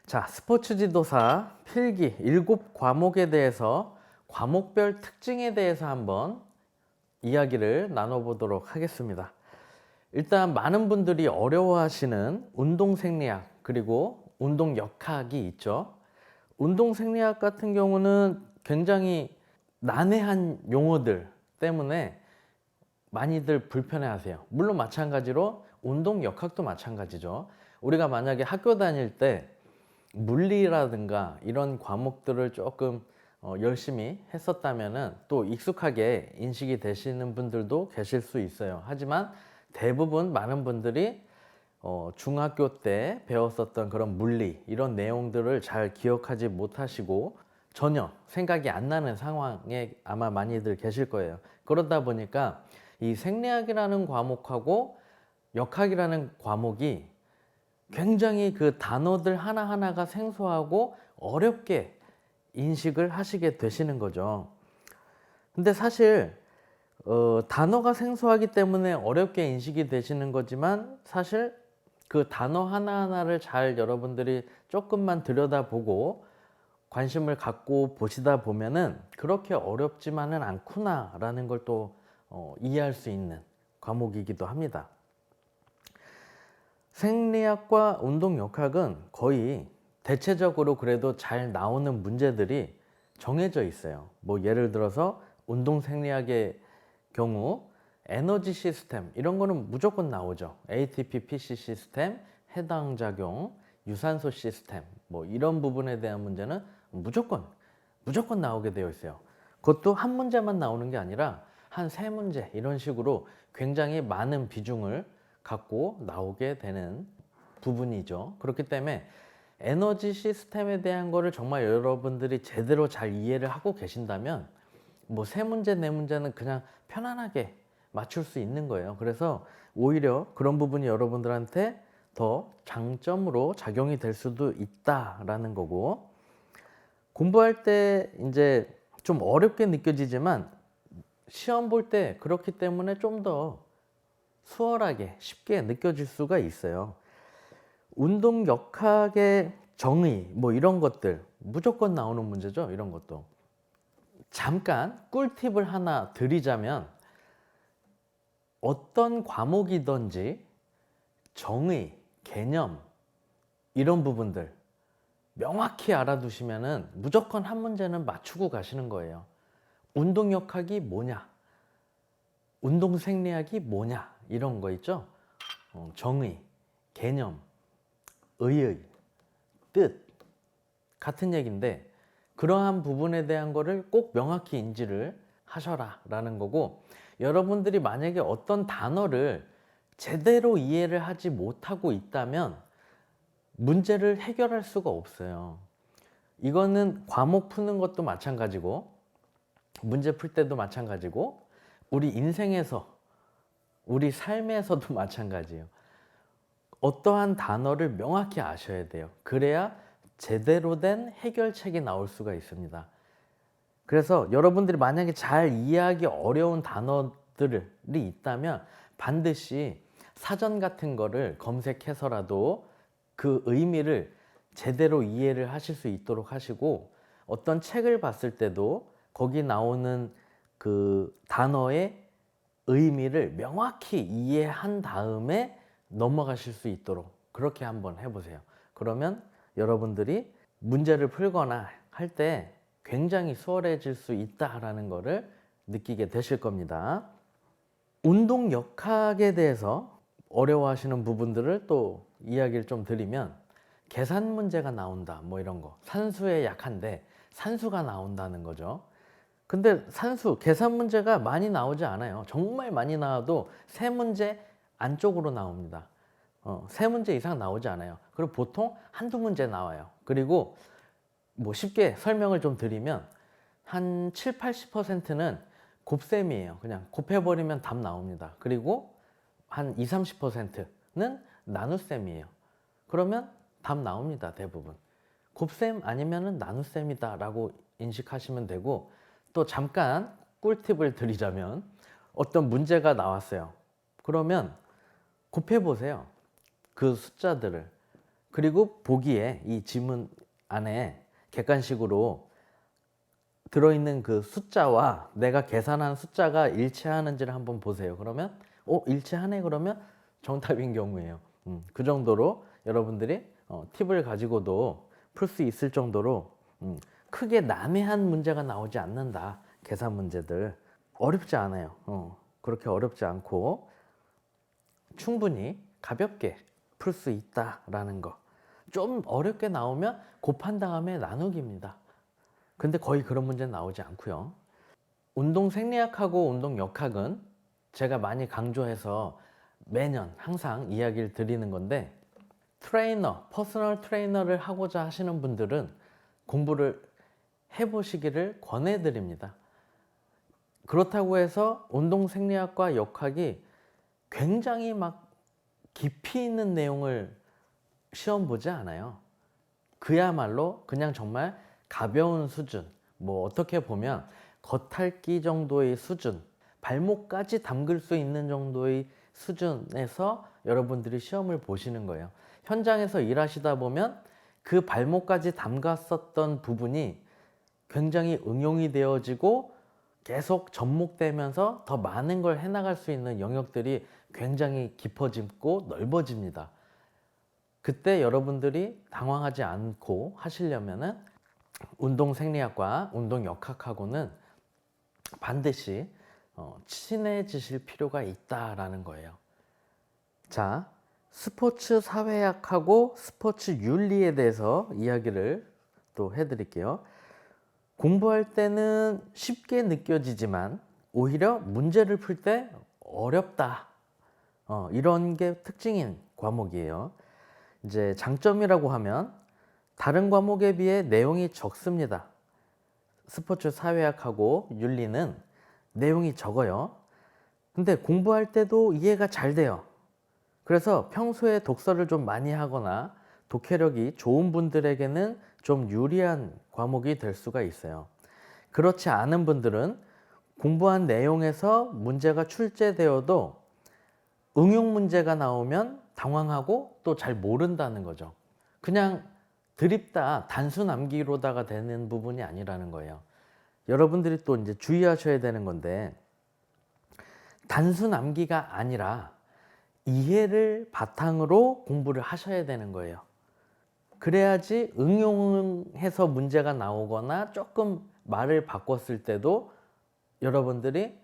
자, 스포츠 지도사 필기 7과목에 대해서 과목별 특징에 대해서 한번 이야기를 나눠보도록 하겠습니다. 일단 많은 분들이 어려워하시는 운동 생리학 그리고 운동 역학이 있죠. 운동 생리학 같은 경우는 굉장히 난해한 용어들 때문에 많이들 불편해하세요. 물론 마찬가지로 운동 역학도 마찬가지죠. 우리가 만약에 학교 다닐 때 물리라든가 이런 과목들을 조금 열심히 했었다면은 또 익숙하게 인식이 되시는 분들도 계실 수 있어요. 하지만 대부분 많은 분들이 중학교 때 배웠었던 그런 물리 이런 내용들을 잘 기억하지 못하시고 전혀 생각이 안 나는 상황에 아마 많이들 계실 거예요. 그러다 보니까 이 생리학이라는 과목하고 역학이라는 과목이 굉장히 그 단어들 하나하나가 생소하고 어렵게 인식을 하시게 되시는 거죠. 근데 사실 단어가 생소하기 때문에 어렵게 인식이 되시는 거지만 사실 그 단어 하나하나를 잘 여러분들이 조금만 들여다보고 관심을 갖고 보시다 보면은 그렇게 어렵지만은 않구나라는 걸 또 이해할 수 있는 과목이기도 합니다. 생리학과 운동역학은 거의 대체적으로 그래도 잘 나오는 문제들이 정해져 있어요. 뭐 예를 들어서 운동 생리학의 경우 에너지 시스템 이런 거는 무조건 나오죠. ATP, PC 시스템, 해당 작용, 유산소 시스템 뭐 이런 부분에 대한 문제는 무조건 나오게 되어 있어요. 그것도 한 문제만 나오는 게 아니라 한 세 문제 이런 식으로 굉장히 많은 비중을 갖고 나오게 되는 부분이죠. 그렇기 때문에 에너지 시스템에 대한 거를 정말 여러분들이 제대로 잘 이해를 하고 계신다면 뭐 세 문제 네 문제는 그냥 편안하게 맞출 수 있는 거예요. 그래서 오히려 그런 부분이 여러분들한테 더 장점으로 작용이 될 수도 있다라는 거고, 공부할 때 이제 좀 어렵게 느껴지지만 시험 볼 때 그렇기 때문에 좀 더 수월하게 쉽게 느껴질 수가 있어요. 운동 역학의 정의 뭐 이런 것들 무조건 나오는 문제죠. 이런 것도 잠깐 꿀팁을 하나 드리자면, 어떤 과목이든지 정의, 개념 이런 부분들 명확히 알아두시면은 무조건 한 문제는 맞추고 가시는 거예요. 운동 역학이 뭐냐, 운동 생리학이 뭐냐 이런 거 있죠. 정의, 개념, 의의, 뜻 같은 얘기인데 그러한 부분에 대한 거를 꼭 명확히 인지를 하셔라 라는 거고, 여러분들이 만약에 어떤 단어를 제대로 이해를 하지 못하고 있다면 문제를 해결할 수가 없어요. 이거는 과목 푸는 것도 마찬가지고 문제 풀 때도 마찬가지고 우리 인생에서 우리 삶에서도 마찬가지예요. 어떠한 단어를 명확히 아셔야 돼요. 그래야 제대로 된 해결책이 나올 수가 있습니다. 그래서 여러분들이 만약에 잘 이해하기 어려운 단어들이 있다면 반드시 사전 같은 거를 검색해서라도 그 의미를 제대로 이해를 하실 수 있도록 하시고, 어떤 책을 봤을 때도 거기 나오는 그 단어의 의미를 명확히 이해한 다음에 넘어가실 수 있도록 그렇게 한번 해보세요. 그러면 여러분들이 문제를 풀거나 할 때 굉장히 수월해질 수 있다라는 것을 느끼게 되실 겁니다. 운동 역학에 대해서 어려워하시는 부분들을 또 이야기를 좀 드리면, 계산 문제가 나온다 뭐 이런 거, 산수에 약한데 산수가 나온다는 거죠. 근데 산수, 계산 문제가 많이 나오지 않아요. 정말 많이 나와도 세 문제 안쪽으로 나옵니다. 세 문제 이상 나오지 않아요. 그리고 보통 한두 문제 나와요. 그리고 뭐 쉽게 설명을 좀 드리면 한 7, 80%는 곱셈이에요. 그냥 곱해버리면 답 나옵니다. 그리고 한 20, 30%는 나눗셈이에요. 그러면 답 나옵니다. 대부분. 곱셈 아니면은 나눗셈이다 라고 인식하시면 되고, 또 잠깐 꿀팁을 드리자면 어떤 문제가 나왔어요. 그러면 곱해 보세요. 그 숫자들을. 그리고 보기에 이 지문 안에 객관식으로 들어있는 그 숫자와 내가 계산한 숫자가 일치하는지를 한번 보세요. 그러면 일치하네 그러면 정답인 경우예요. 그 정도로 여러분들이 팁을 가지고도 풀 수 있을 정도로 크게 난해한 문제가 나오지 않는다. 계산 문제들 어렵지 않아요. 그렇게 어렵지 않고 충분히 가볍게 풀 수 있다라는 거. 좀 어렵게 나오면 곱한 다음에 나누기입니다. 근데 거의 그런 문제는 나오지 않고요. 운동 생리학하고 운동 역학은 제가 많이 강조해서 매년 항상 이야기를 드리는 건데, 퍼스널 트레이너를 하고자 하시는 분들은 공부를 해보시기를 권해드립니다. 그렇다고 해서 운동 생리학과 역학이 굉장히 막 깊이 있는 내용을 시험 보지 않아요. 그야말로 그냥 정말 가벼운 수준, 뭐 어떻게 보면 겉핥기 정도의 수준, 발목까지 담글 수 있는 정도의 수준에서 여러분들이 시험을 보시는 거예요. 현장에서 일하시다 보면 그 발목까지 담갔었던 부분이 굉장히 응용이 되어지고 계속 접목되면서 더 많은 걸 해나갈 수 있는 영역들이 굉장히 깊어지고 넓어집니다. 그때 여러분들이 당황하지 않고 하시려면은 운동 생리학과 운동 역학하고는 반드시 친해지실 필요가 있다라는 거예요. 자, 스포츠 사회학하고 스포츠 윤리에 대해서 이야기를 또 해드릴게요. 공부할 때는 쉽게 느껴지지만 오히려 문제를 풀 때 어렵다. 이런 게 특징인 과목이에요. 이제 장점이라고 하면 다른 과목에 비해 내용이 적습니다. 스포츠 사회학하고 윤리는 내용이 적어요. 근데 공부할 때도 이해가 잘 돼요. 그래서 평소에 독서를 좀 많이 하거나 독해력이 좋은 분들에게는 좀 유리한 과목이 될 수가 있어요. 그렇지 않은 분들은 공부한 내용에서 문제가 출제되어도 응용 문제가 나오면 당황하고 또 잘 모른다는 거죠. 그냥 드립다 단순 암기로다가 되는 부분이 아니라는 거예요. 여러분들이 또 이제 주의하셔야 되는 건데, 단순 암기가 아니라 이해를 바탕으로 공부를 하셔야 되는 거예요. 그래야지 응용해서 문제가 나오거나 조금 말을 바꿨을 때도 여러분들이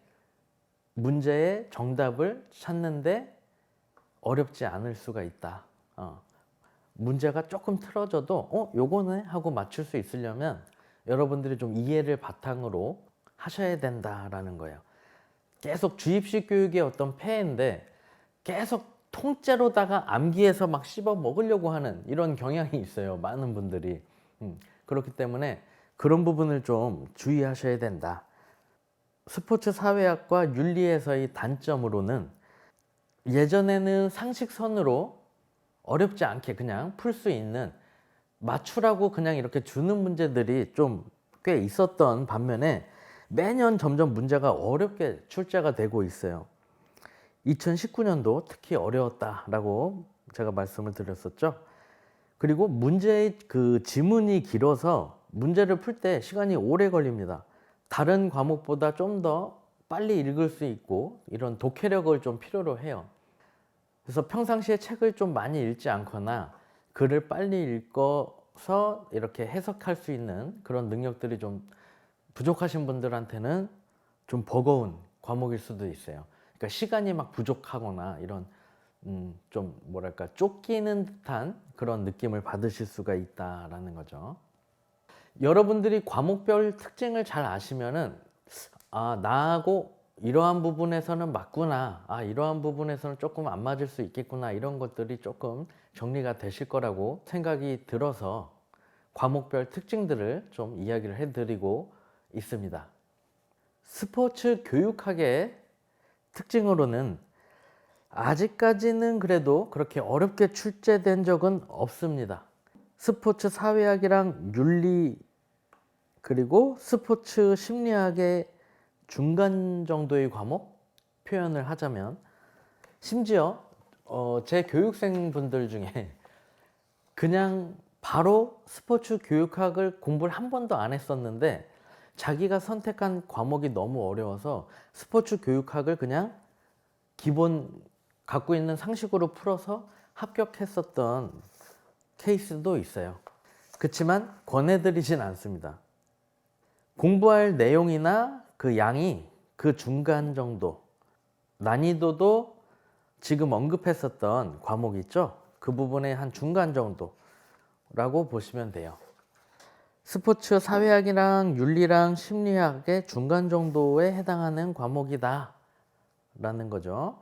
문제의 정답을 찾는데 어렵지 않을 수가 있다. 문제가 조금 틀어져도 요거는 하고 맞출 수 있으려면 여러분들이 좀 이해를 바탕으로 하셔야 된다라는 거예요. 계속 주입식 교육의 어떤 폐해인데 계속 통째로다가 암기해서 막 씹어 먹으려고 하는 이런 경향이 있어요. 많은 분들이. 그렇기 때문에 그런 부분을 좀 주의하셔야 된다. 스포츠 사회학과 윤리에서의 단점으로는 예전에는 상식선으로 어렵지 않게 그냥 풀 수 있는, 맞추라고 그냥 이렇게 주는 문제들이 좀 꽤 있었던 반면에 매년 점점 문제가 어렵게 출제가 되고 있어요. 2019년도 특히 어려웠다라고 제가 말씀을 드렸었죠. 그리고 문제의 그 지문이 길어서 문제를 풀 때 시간이 오래 걸립니다. 다른 과목보다 좀 더 빨리 읽을 수 있고 이런 독해력을 좀 필요로 해요. 그래서 평상시에 책을 좀 많이 읽지 않거나 글을 빨리 읽어서 이렇게 해석할 수 있는 그런 능력들이 좀 부족하신 분들한테는 좀 버거운 과목일 수도 있어요. 그러니까 시간이 막 부족하거나 이런 좀 뭐랄까 쫓기는 듯한 그런 느낌을 받으실 수가 있다라는 거죠. 여러분들이 과목별 특징을 잘 아시면은 나하고 이러한 부분에서는 맞구나, 이러한 부분에서는 조금 안 맞을 수 있겠구나, 이런 것들이 조금 정리가 되실 거라고 생각이 들어서 과목별 특징들을 좀 이야기를 해드리고 있습니다. 스포츠 교육학의 특징으로는 아직까지는 그래도 그렇게 어렵게 출제된 적은 없습니다. 스포츠 사회학이랑 윤리 그리고 스포츠 심리학의 중간 정도의 과목 표현을 하자면, 심지어 제 교육생 분들 중에 그냥 바로 스포츠 교육학을 공부를 한 번도 안 했었는데 자기가 선택한 과목이 너무 어려워서 스포츠 교육학을 그냥 기본 갖고 있는 상식으로 풀어서 합격했었던 케이스도 있어요. 그렇지만 권해드리진 않습니다. 공부할 내용이나 그 양이 그 중간 정도, 난이도도 지금 언급했었던 과목 있죠? 그 부분의 한 중간 정도라고 보시면 돼요. 스포츠 사회학이랑 윤리랑 심리학의 중간 정도에 해당하는 과목이다 라는 거죠.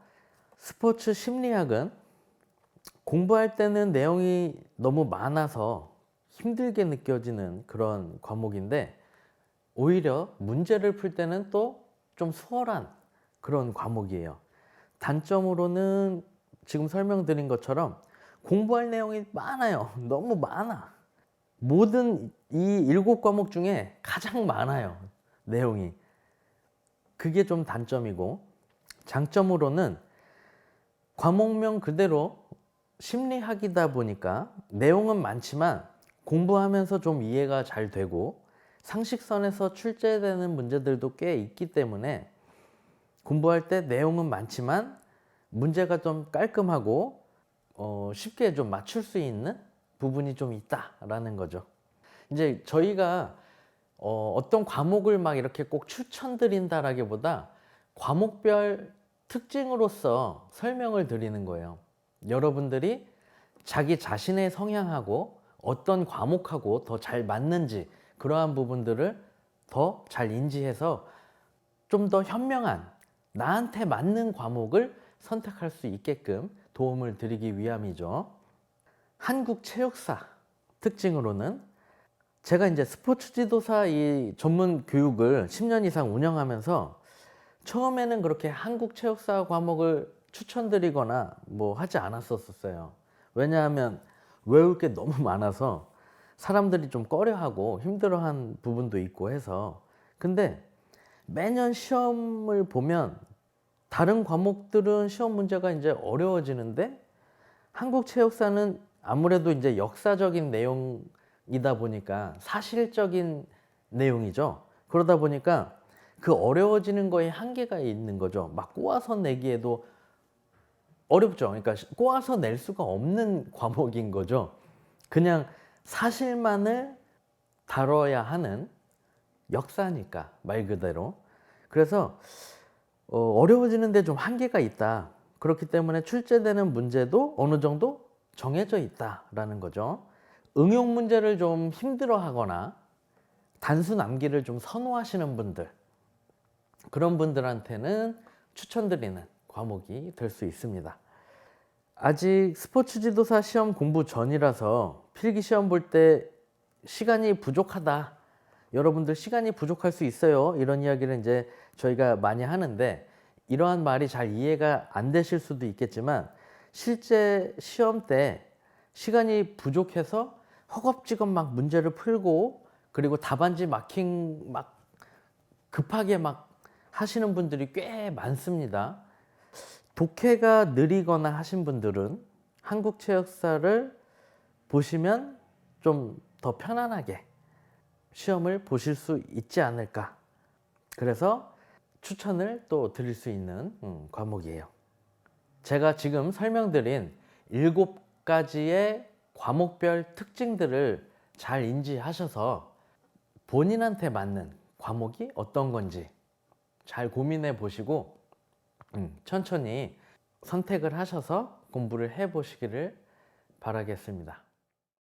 스포츠 심리학은 공부할 때는 내용이 너무 많아서 힘들게 느껴지는 그런 과목인데 오히려 문제를 풀 때는 또 좀 수월한 그런 과목이에요. 단점으로는 지금 설명드린 것처럼 공부할 내용이 많아요. 너무 많아. 모든 이 7과목 중에 가장 많아요. 내용이. 그게 좀 단점이고, 장점으로는 과목명 그대로 심리학이다 보니까 내용은 많지만 공부하면서 좀 이해가 잘 되고 상식선에서 출제되는 문제들도 꽤 있기 때문에 공부할 때 내용은 많지만 문제가 좀 깔끔하고 쉽게 좀 맞출 수 있는 부분이 좀 있다라는 거죠. 이제 저희가 어떤 과목을 막 이렇게 꼭 추천드린다라기보다 과목별 특징으로서 설명을 드리는 거예요. 여러분들이 자기 자신의 성향하고 어떤 과목하고 더 잘 맞는지 그러한 부분들을 더 잘 인지해서 좀 더 현명한 나한테 맞는 과목을 선택할 수 있게끔 도움을 드리기 위함이죠. 한국 체육사 특징으로는 제가 이제 스포츠 지도사 이 전문 교육을 10년 이상 운영하면서 처음에는 그렇게 한국 체육사 과목을 추천드리거나 뭐 하지 않았었어요. 왜냐하면 외울 게 너무 많아서 사람들이 좀 꺼려하고 힘들어한 부분도 있고 해서. 근데 매년 시험을 보면 다른 과목들은 시험 문제가 이제 어려워지는데 한국 체육사는 아무래도 이제 역사적인 내용이다 보니까 사실적인 내용이죠. 그러다 보니까 그 어려워지는 거에 한계가 있는 거죠. 막 꼬아서 내기에도 어렵죠. 그러니까 꼬아서 낼 수가 없는 과목인 거죠. 그냥 사실만을 다뤄야 하는 역사니까 말 그대로. 그래서 어려워지는데 좀 한계가 있다. 그렇기 때문에 출제되는 문제도 어느 정도 정해져 있다라는 거죠. 응용 문제를 좀 힘들어하거나 단순 암기를 좀 선호하시는 분들, 그런 분들한테는 추천드리는 과목이 될 수 있습니다. 아직 스포츠 지도사 시험 공부 전이라서 필기 시험 볼 때 시간이 부족하다. 여러분들 시간이 부족할 수 있어요. 이런 이야기를 이제 저희가 많이 하는데 이러한 말이 잘 이해가 안 되실 수도 있겠지만 실제 시험 때 시간이 부족해서 허겁지겁 막 문제를 풀고 그리고 답안지 마킹 막 급하게 막 하시는 분들이 꽤 많습니다. 독해가 느리거나 하신 분들은 한국 체육사를 보시면 좀 더 편안하게 시험을 보실 수 있지 않을까. 그래서 추천을 또 드릴 수 있는 과목이에요. 제가 지금 설명드린 7가지의 과목별 특징들을 잘 인지하셔서 본인한테 맞는 과목이 어떤 건지 잘 고민해 보시고 천천히 선택을 하셔서 공부를 해 보시기를 바라겠습니다.